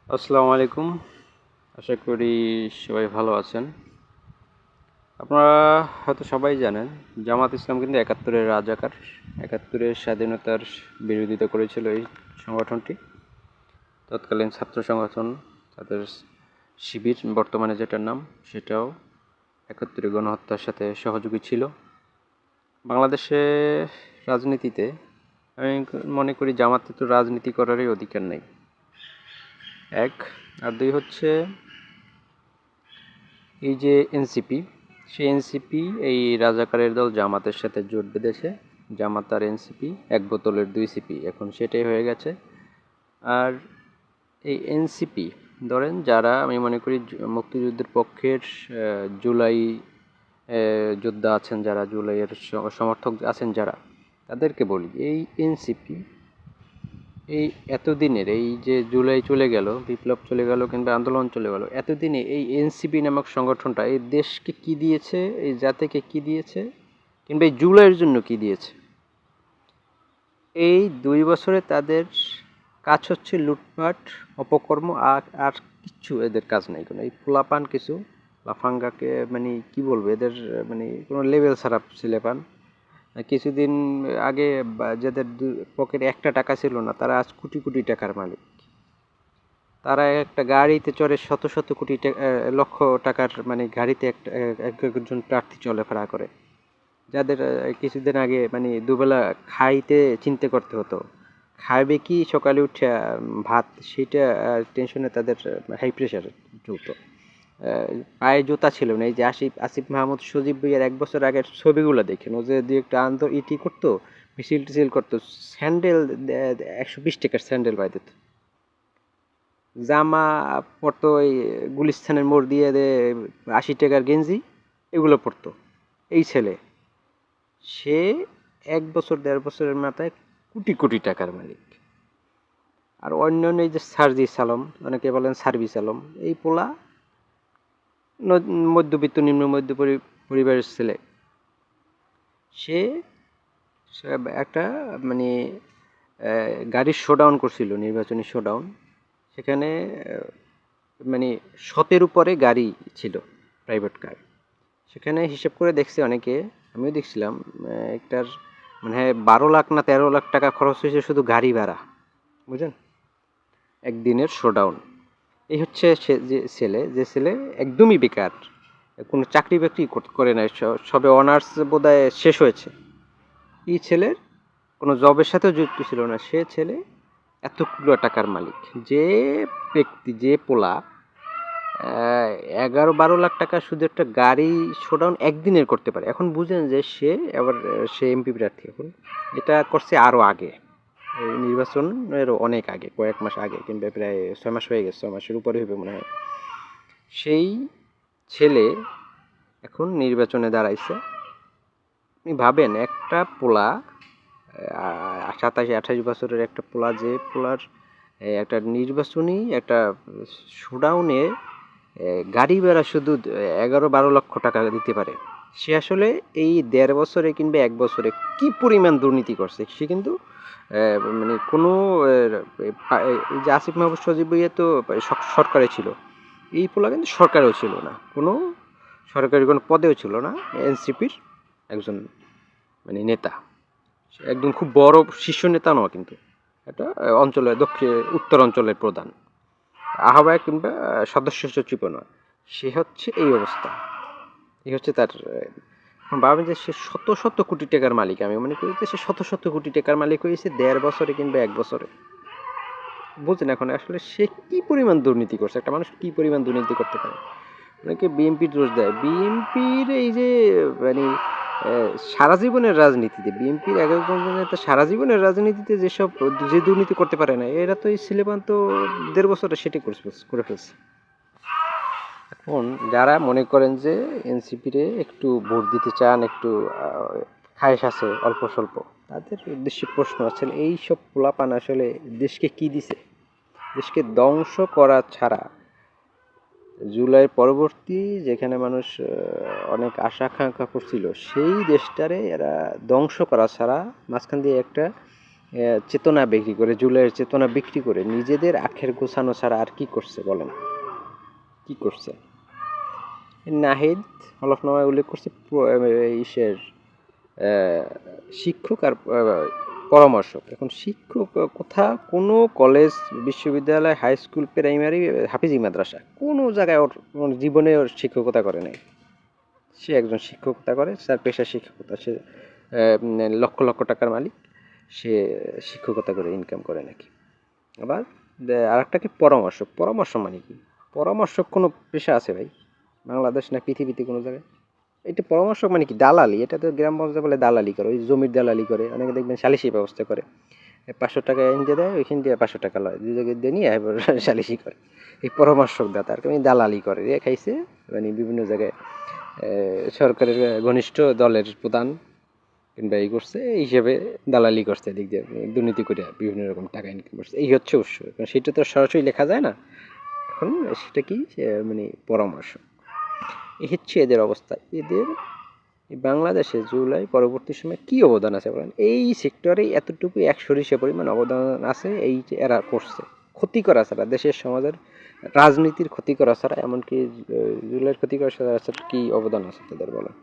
আসসালামু আলাইকুম। আশা করি সবাই ভালো আছেন। আপনারা হয়তো সবাই জানেন জামাত ইসলাম কিন্তু একাত্তরের রাজাকার। একাত্তরের স্বাধীনতার বিরোধিতা করেছিল এই সংগঠনটি। তৎকালীন ছাত্র সংগঠন, তাদের শিবির বর্তমানে যেটার নাম, সেটাও একাত্তরে গণহত্যার সাথে সহযোগী ছিল। বাংলাদেশে রাজনীতিতে আমি মনে করি জামাতের তো রাজনীতি করারই অধিকার নেই, এক। আর দুই হচ্ছে এই যে এনসিপি, সেই এনসিপি এই রাজাকারের দল জামাতের সাথে জোট বেঁধেছে। জামাত আর এনসিপি এক বোতলের দুই সিপি, এখন সেটাই হয়ে গেছে। আর এই এনসিপি ধরেন যারা, আমি মনে করি মুক্তিযুদ্ধের পক্ষের জুলাই যোদ্ধা আছেন যারা, জুলাইয়ের সমর্থক আছেন যারা, তাদেরকে বলি এই এনসিপি এই এতদিনের এই যে জুলাই চলে গেল, বিপ্লব চলে গেল কিংবা আন্দোলন চলে গেল, এতদিনে এই এনসিপি নামক সংগঠনটা এই দেশকে কি দিয়েছে, এই জাতিকে কি দিয়েছে, কিংবা এই জুলাইয়ের জন্য কি দিয়েছে? এই 2 বছরে তাদের কাজ হচ্ছে লুটপাট, অপকর্ম, আর আর কিচ্ছু এদের কাজ নাই কোনো। এই পোলাপান কিছু লাফাঙ্গাকে মানে কি বলবো, এদের মানে কোনো লেভেল ছাড়া ছেলেপান। কিছুদিন আগে যাদের পকেটে একটা টাকা ছিল না, তারা আজ কোটি কোটি টাকার মালিক। তারা একটা গাড়িতে চড়ে শত শত কোটি টাকা, লক্ষ টাকার মানে গাড়িতে একটা একজন প্রার্থী চলাফেরা করে, যাদের কিছুদিন আগে মানে দুবেলা খাইতে চিন্তা করতে হতো, খাবে কি সকালে উঠে ভাত, সেইটা টেনশনে তাদের হাই প্রেশার চলতো। পায়ে জুতা ছিল না। এই যে আসিফ আসিফ মাহমুদ সজীব ভুইয়ার 1 বছর আগের ছবিগুলো দেখেন, ও যে দু একটা ইটি করতো, মিছিল টিছিল করতো, স্যান্ডেল 120 টাকার স্যান্ডেল পাই দিত। জামা পরতো ওই গুলিস্তানের মোড় দিয়ে 80 টাকার গেঞ্জি, এগুলো পরতো। এই ছেলে, সে 1 বছর 1.5 বছরের মাথায় কোটি কোটি টাকার মালিক। আর অন্যান্য এই যে সার্জিস আলম, অনেকে বলেন সার্ভিস আলম, এই পোলা মধ্যবিত্ত নিম্ন মধ্য পরিবারের ছেলে। সে একটা মানে গাড়ির শোডাউন করছিল, নির্বাচনী শোডাউন। সেখানে মানে 100-এর উপরে গাড়ি ছিল, প্রাইভেট কার। সেখানে হিসেব করে দেখছে অনেকে, আমিও দেখছিলাম, একটার মানে 12 লাখ না 13 লাখ টাকা খরচ হয়েছে শুধু গাড়ি ভাড়া, বুঝলেন, একদিনের শোডাউন। এই হচ্ছে সে যে ছেলে একদমই বেকার, কোনো চাকরি বাকরি করে নাই, সবে অনার্স বোধহয় শেষ হয়েছে। এই ছেলের কোনো জবের সাথেও যুক্ত ছিল না, সে ছেলে এতগুলো টাকার মালিক। যে ব্যক্তি, যে পোলা 11-12 লাখ টাকা শুধু একটা গাড়ি শোডাউন একদিনের করতে পারে, এখন বুঝেন যে সে আবার সে এমপি প্রার্থী। এখন এটা করছে আরও আগে, এই নির্বাচনের অনেক আগে, কয়েক মাস আগে, কিংবা প্রায় 6 মাস হয়ে গেছে, 6 মাসের উপরে হবে মনে হয়। সেই ছেলে এখন নির্বাচনে দাঁড়াইছে। আপনি ভাবেন, একটা পোলা 27-28 বছরের একটা পোলা, যে পোলার একটা নির্বাচনী একটা শোডাউনে গাড়ি ভাড়া শুধু 11-12 লক্ষ টাকা দিতে পারে, সে আসলে এই 1.5 বছরে কিংবা 1 বছরে কি পরিমাণ দুর্নীতি করছে সে কিন্তু মানে কোনো এই যে আসিফ মাহমুদ সজীব ভুইয়া তো সরকারে ছিল, এই পোলা কিন্তু সরকারেও ছিল না, কোনো সরকারি কোনো পদেও ছিল না, এনসিপির একজন মানে নেতা, একদম খুব বড় শীর্ষ নেতা নয় কিন্তু, এটা অঞ্চলের উত্তর অঞ্চলের প্রধান, আহ্বায়ক কিংবা সদস্য সচিবও নয়। সে হচ্ছে এই অবস্থা, এই হচ্ছে তার। ভাবেন যে সে শত শত কোটি টাকার মালিক, আমি মনে করি যে সে শত শত কোটি টাকার মালিক হয়েছে 1.5 বছরে কিংবা 1 বছরে। বুঝছেন, এখন আসলে সে কি পরিমাণ দুর্নীতি করছে, একটা মানুষ কি পরিমাণ দুর্নীতি করতে পারে। অনেকে বিএনপির দোষ দেয়, বিএনপির এই যে মানে সারা জীবনের রাজনীতিতে, বিএনপির 11 জন নেতা সারা জীবনের রাজনীতিতে যেসব যে দুর্নীতি করতে পারে না, এরা তো এই ছেলেপান তো 1.5 বছরে সেটাই করে ফেলছে। এখন যারা মনে করেন যে এনসিপিরে একটু ভোট দিতে চান, একটু খায়েশ আছে অল্প স্বল্প, তাদের উদ্দেশ্যে প্রশ্ন আছে, এই সব পোলাপান আসলে দেশকে কি দিছে? দেশকে ধ্বংস করা ছাড়া, জুলাই পরবর্তী যেখানে মানুষ অনেক আশা আকাঙ্ক্ষা করছিল, সেই দেশটারে এরা ধ্বংস করা ছাড়া মাঝখান দিয়ে একটা চেতনা বিক্রি করে, জুলাইয়ের চেতনা বিক্রি করে নিজেদের আখের গোছানো ছাড়া আর কি করছে বলেন? কি করছে? নাহিদ হলফনামায় উল্লেখ করছে ইসের শিক্ষক আর পরামর্শক। এখন শিক্ষক কোথা, কোনো কলেজ, বিশ্ববিদ্যালয়, হাই স্কুল, প্রাইমারি, হাফিজি মাদ্রাসা, কোনো জায়গায় ওর জীবনে ওর শিক্ষকতা করে নাই। সে একজন শিক্ষকতা করে, তার পেশা শিক্ষকতা। সে লক্ষ লক্ষ টাকার মালিক, সে শিক্ষকতা করে ইনকাম করে নাকি। আবার আরেকটা কি পরামর্শক। পরামর্শ মানে কি? পরামর্শক কোনো পেশা আছে ভাই বাংলাদেশ না পৃথিবীতে কোনো জায়গায়? এটা পরামর্শক মানে কি? দালালি। এটা তো গ্রাম পর্যায়ে বলে দালালি করে, ওই জমির দালালি করে। অনেকে দেখবেন সালিশি ব্যবস্থা করে, 500 টাকা এনে দেয়, ওইখান দিয়ে 500 টাকা লয়, দুই জায়গায় দিয়ে নিয়ে এবার সালিশি করে। এই পরামর্শক দাতা আর কি দালালি করে, এ খাইছে মানে বিভিন্ন জায়গায় সরকারের ঘনিষ্ঠ দলের প্রধান কিংবা এই করছে, এই হিসেবে দালালি করছে, এদিক দিয়ে দুর্নীতি করে বিভিন্ন রকম টাকা ইনকাম করছে। এই হচ্ছে উৎস। সেটা তো সরাসরি লেখা যায় না। এখন সেটা কি মানে পরামর্শ। এই হচ্ছে এদের অবস্থা। এদের বাংলাদেশে জুলাই পরবর্তী সময়ে কি অবদান আছে বলেন? এই সেক্টরে এতটুকু 100 পরিমাণ অবদান আছে, এই যে এরা করছে ক্ষতি করা ছাড়া, দেশের সমাজের রাজনীতির ক্ষতি করা ছাড়া, এমনকি জুলাইয়ের ক্ষতি করা ছাড়া কি অবদান আছে তাদের বলেন?